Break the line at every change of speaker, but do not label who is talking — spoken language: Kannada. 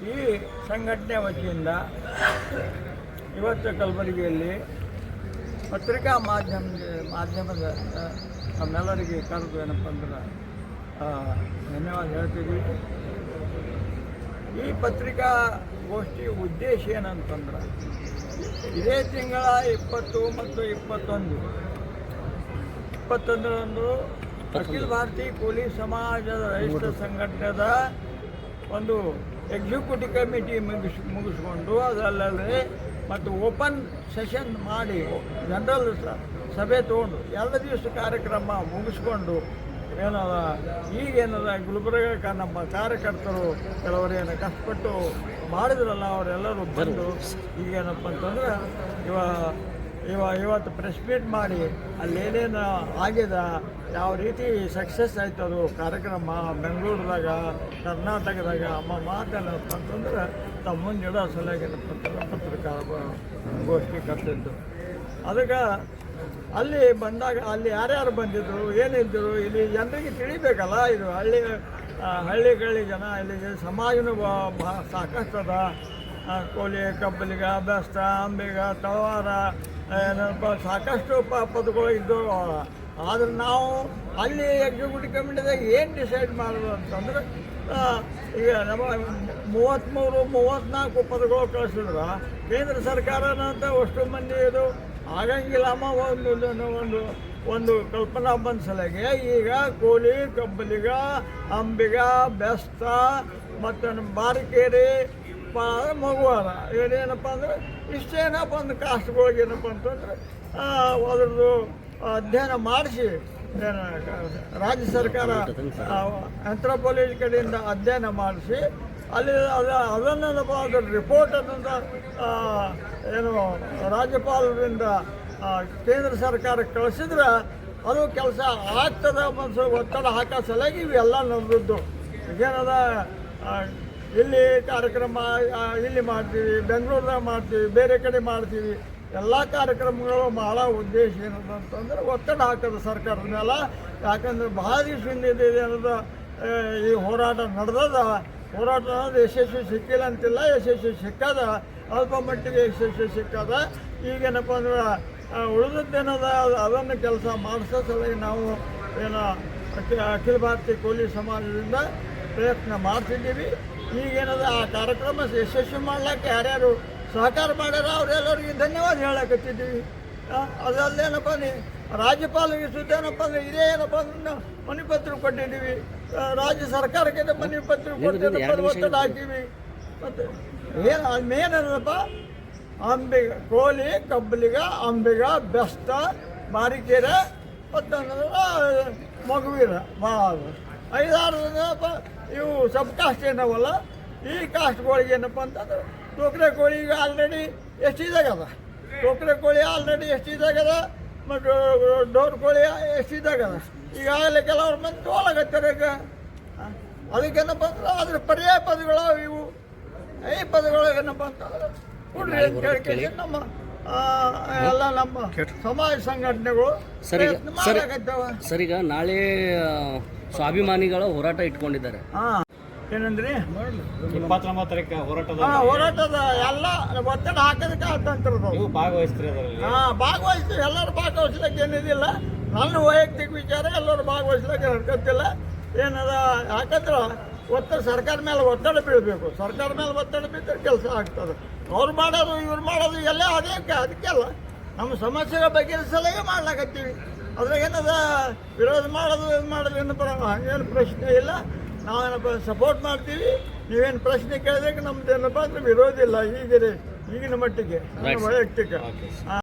ಈ ಸಂಘಟನೆ ವತಿಯಿಂದ ಇವತ್ತು ಕಲಬುರಗಿಯಲ್ಲಿ ಪತ್ರಿಕಾ ಮಾಧ್ಯಮದ ನಮ್ಮೆಲ್ಲರಿಗೆ ಕರೆದು ಏನಪ್ಪ ಅಂದ್ರೆ ಧನ್ಯವಾದ ಹೇಳ್ತೀವಿ. ಈ ಪತ್ರಿಕಾಗೋಷ್ಠಿ ಉದ್ದೇಶ ಏನಂತಂದ್ರೆ ಇದೇ ತಿಂಗಳ 20 ಮತ್ತು 21ರಂದು ಅಖಿಲ ಭಾರತೀಯ ಕೂಲಿ ಸಮಾಜದ ರೈತ ಸಂಘಟನೆದ ಒಂದು ಎಕ್ಸಿಕ್ಯೂಟಿವ್ ಕಮಿಟಿ ಮುಗಿಸ್ಕೊಂಡು ಅದರಲ್ಲದೆ ಮತ್ತು ಓಪನ್ ಸೆಷನ್ ಮಾಡಿ ಜನರಲ್ ಸಭೆ ತೊಗೊಂಡು 2 ದಿವಸ ಕಾರ್ಯಕ್ರಮ ಮುಗಿಸ್ಕೊಂಡು ಏನದ ಈಗೇನದ ಗುಲ್ಬರ್ಗ ನಮ್ಮ ಕಾರ್ಯಕರ್ತರು ಕೆಲವರು ಏನು ಕಷ್ಟಪಟ್ಟು ಮಾಡಿದ್ರಲ್ಲ ಅವರೆಲ್ಲರೂ ಬಂದು ಈಗೇನಪ್ಪ ಅಂತಂದ್ರೆ ಇವತ್ತು ಪ್ರೆಸ್ ಮೀಟ್ ಮಾಡಿ ಅಲ್ಲೇನೇನು ಆಗಿದೆ, ಯಾವ ರೀತಿ ಸಕ್ಸಸ್ ಆಯ್ತು ಅದು ಕಾರ್ಯಕ್ರಮ ಬೆಂಗಳೂರದಾಗ ಕರ್ನಾಟಕದಾಗ ಅಮ್ಮ ಮಾತೇನಪ್ಪ ಅಂತಂದ್ರೆ ತಮ್ಮ ಮುಂದಿಡೋ ಸಲುವಾಗಿ ಏನಪ್ಪ ಅಂತಂದ್ರೆ ಪತ್ರಿಕಾಗೋಷ್ಠಿ ಕರೆದಿದ್ದು. ಅದಕ್ಕೆ ಅಲ್ಲಿ ಬಂದಾಗ ಅಲ್ಲಿ ಯಾರ್ಯಾರು ಬಂದಿದ್ದರು ಏನಿದ್ದರು ಇಲ್ಲಿ ಜನರಿಗೆ ತಿಳಿಬೇಕಲ್ಲ. ಇದು ಹಳ್ಳಿಗಳಿ ಜನ ಇಲ್ಲಿ ಸಮಾಜನೂ ಸಾಕಷ್ಟು ಅದ. ಕೋಲಿ, ಕಬ್ಬಲಿಗ, ಬೆಸ್ತ, ಅಂಬಿಗ, ತಳವಾರ ಏನಪ್ಪ ಸಾಕಷ್ಟು ಪದಗಳು ಇದ್ದವು. ಆದ್ರೆ ನಾವು ಅಲ್ಲಿ ಎಕ್ಸಿಕ್ಯೂಟಿವ್ ಕಮಿಟಿದಾಗ ಏನು ಡಿಸೈಡ್ ಮಾಡೋದು ಅಂತಂದ್ರೆ ಈಗ ನಮ್ಮ 33-34 ಪದಗಳು ಕಳಿಸಿದ್ರೆ ಕೇಂದ್ರ ಸರ್ಕಾರನಂತ ಅಷ್ಟು ಮಂದಿ ಇದು ಆಗಂಗಿಲ್ಲಮ್ಮ. ಒಂದು ಕಲ್ಪನಾ ಬಂದ ಸಲಗೆ ಈಗ ಕೋಲಿ, ಕಬ್ಬಲಿಗ, ಅಂಬಿಗ, ಬೆಸ್ತ ಮತ್ತು ಬಾರಿಕೇರಿ, ಮಗುವಾರ ಇವೇನೇನಪ್ಪ ಅಂದ್ರೆ ಇಷ್ಟೇನಪ್ಪ ಒಂದು ಕಾಸ್ಟ್ಗಳಿಗೆ ಏನಪ್ಪ ಅಂತಂದ್ರೆ ಅದ್ರದ್ದು ಅಧ್ಯಯನ ಮಾಡಿಸಿ ರಾಜ್ಯ ಸರ್ಕಾರ ಆಂಥ್ರೋಪಾಲಜಿ ಕಡೆಯಿಂದ ಅಧ್ಯಯನ ಮಾಡಿಸಿ ಅಲ್ಲಿ ಅದನ್ನೇನಪ್ಪ ಅದ್ರ ರಿಪೋರ್ಟ್ ಅನ್ನೋದು ಏನು ರಾಜ್ಯಪಾಲರಿಂದ ಕೇಂದ್ರ ಸರ್ಕಾರಕ್ಕೆ ಕಳಿಸಿದ್ರೆ ಅದು ಕೆಲಸ ಆಗ್ತದೆ ಮನಸ್ಸು ಒತ್ತಡ ಹಾಕೋ ಸಲುವಾಗಿ ಇವೆಲ್ಲ ನಡೆದದ್ದು. ಈಗೇನದ ಇಲ್ಲಿ ಕಾರ್ಯಕ್ರಮ ಇಲ್ಲಿ ಮಾಡ್ತೀವಿ, ಬೆಂಗಳೂರದಾಗ ಮಾಡ್ತೀವಿ, ಬೇರೆ ಕಡೆ ಮಾಡ್ತೀವಿ, ಎಲ್ಲ ಕಾರ್ಯಕ್ರಮಗಳು ಮಾಡೋ ಉದ್ದೇಶ ಏನದು ಅಂತಂದ್ರೆ ಒತ್ತಡ ಹಾಕೋದು ಸರ್ಕಾರದ ಮೇಲೆ. ಯಾಕಂದ್ರೆ ಭಾಳ ದಿವಸದಿಂದ ಏನದ ಈ ಹೋರಾಟ ನಡೆದದ. ಹೋರಾಟ ಯಶಸ್ವಿ ಸಿಕ್ಕಿಲ್ಲ ಅಂತಿಲ್ಲ, ಯಶಸ್ವಿ ಸಿಕ್ಕದ, ಅಲ್ಪ ಮಟ್ಟಿಗೆ ಯಶಸ್ವಿ ಸಿಕ್ಕದ. ಈಗೇನಪ್ಪ ಅಂದ್ರೆ ಉಳಿದದ್ದೇನದ ಅದನ್ನು ಕೆಲಸ ಮಾಡಿಸೋ ಸಲುವಾಗಿ ನಾವು ಏನೋ ಅಖಿಲ ಭಾರತೀಯ ಕೂಲಿ ಸಮಾಜದಿಂದ ಪ್ರಯತ್ನ ಮಾಡ್ತಿದ್ದೀವಿ. ಈಗೇನದ ಆ ಕಾರ್ಯಕ್ರಮ ಯಶಸ್ವಿ ಮಾಡ್ಲಿಕ್ಕೆ ಯಾರ್ಯಾರು ಸಹಕಾರ ಮಾಡ್ಯಾರ ಅವರೆಲ್ಲರಿಗೆ ಧನ್ಯವಾದ ಹೇಳಕತ್ತಿದ್ದೀವಿ. ಅದಲ್ಲೇನಪ್ಪ ರಾಜ್ಯಪಾಲರಿಗೆ ಸುದ್ದಿ ಏನಪ್ಪ ಅಂದ್ರೆ ಇದೇ ಏನಪ್ಪ ಅಂದ್ರೆ ನಾವು ಮನವಿ ಪತ್ರ ಕೊಟ್ಟಿದ್ದೀವಿ. ರಾಜ್ಯ ಸರ್ಕಾರಕ್ಕೆ ಮನವಿ ಪತ್ರ ಕೊಟ್ಟು ಒತ್ತಡ ಹಾಕೀವಿ. ಮತ್ತು ಏನು ಮೇನ್ ಏನಪ್ಪ ಅಂಬಿಗ, ಕೋಲಿ, ಕಬ್ಬಲಿಗ, ಅಂಬಿಗ, ಬೆಸ್ತ, ಬಾರಿಕೆರೆ ಮತ್ತು ಮಗುವೀರ 5-6 ಇವು ಸಬ್ ಕಾಸ್ಟ್ ಏನವಲ್ಲ. ಈ ಕಾಸ್ಟ್ಗಳಿಗೆ ಏನಪ್ಪ ಅಂತಂದ್ರೆ ಟೋಕ್ರೆ ಕೋಳಿಗೆ ಆಲ್ರೆಡಿ ಎಷ್ಟಿದಾಗದ, ಟೋಕ್ರೆ ಕೋಳಿ ಆಲ್ರೆಡಿ ಎಷ್ಟಿದಾಗದ, ಮತ್ತು ಡೋರ್ ಕೋಳಿ ಎಷ್ಟಿದಾಗದ. ಈಗಾಗಲೇ ಕೆಲವ್ರು ಮಂದಿ ತೋಲಾಗತ್ತಾರೆ. ಈಗ ಅದಕ್ಕೇನಪ್ಪ ಅಂದ್ರೆ ಅದ್ರ ಪರ್ಯಾಯ ಪದಗಳು ಇವು. ಈ ಪದಗಳು ಏನಪ್ಪ ಅಂತಂದ್ರೆ ಕೊಡ್ರಿ ಅಂತ ಕೇಳಿ ನಮ್ಮ ಎಲ್ಲ ನಮ್ಮ ಸಮಾಜ ಸಂಘಟನೆಗಳು
ಸರ್ ಈಗ ನಾಳೆ ಸ್ವಾಭಿಮಾನಿಗಳ ಹೋರಾಟ ಇಟ್ಕೊಂಡಿದ್ದಾರೆ.
ಏನಂದ್ರಿ
29 ತಾರೀಕು
ಹೋರಾಟದ ಎಲ್ಲ ಒತ್ತಡ ಹಾಕೋದಕ್ಕೆ ಅಂತಂತಿರೋದು.
ಭಾಗವಹಿಸ್ತೀರಿ?
ಭಾಗವಹಿಸ್ತೀವಿ. ಎಲ್ಲರೂ ಭಾಗವಹಿಸ್ಲಿಕ್ಕೆ ಏನಿದಿಲ್ಲ. ನನ್ನ ವೈಯಕ್ತಿಕ ವಿಚಾರ ಎಲ್ಲರೂ ಭಾಗವಹಿಸ್ಲಿಕ್ಕೆ ಹರ್ಕತ್ತಿಲ್ಲ. ಏನದ ಯಾಕಂದ್ರೆ ಸರ್ಕಾರ ಮೇಲೆ ಒತ್ತಡ ಬೀಳಬೇಕು. ಸರ್ಕಾರ ಮೇಲೆ ಒತ್ತಡ ಬಿದ್ದರೆ ಕೆಲಸ ಆಗ್ತದೆ. ಅವ್ರು ಮಾಡೋದು ಇವ್ರು ಮಾಡೋದು ಎಲ್ಲ ಅದಕ್ಕೆಲ್ಲ ನಮ್ಮ ಸಮಸ್ಯೆಗಳ ಬಗೆಹರಿಸಲಾಗೆ ಮಾಡ್ಲಾಕತ್ತೀವಿ. ಅದ್ರಾಗ ಏನದ ವಿರೋಧ ಮಾಡೋದು ಇದು ಮಾಡೋದು ಏನಪ್ಪ ಹಂಗೇನು ಪ್ರಶ್ನೆ ಇಲ್ಲ. ನಾವೇನಪ್ಪ ಸಪೋರ್ಟ್ ಮಾಡ್ತೀವಿ. ನೀವೇನು ಪ್ರಶ್ನೆ ಕೇಳಿದಾಗ ನಮ್ದು ಏನಪ್ಪ ಅಂದ್ರೆ ವಿರೋಧ ಇಲ್ಲ ಈಗಿನ ಮಟ್ಟಿಗೆ ವೈಯಕ್ತಿಕ.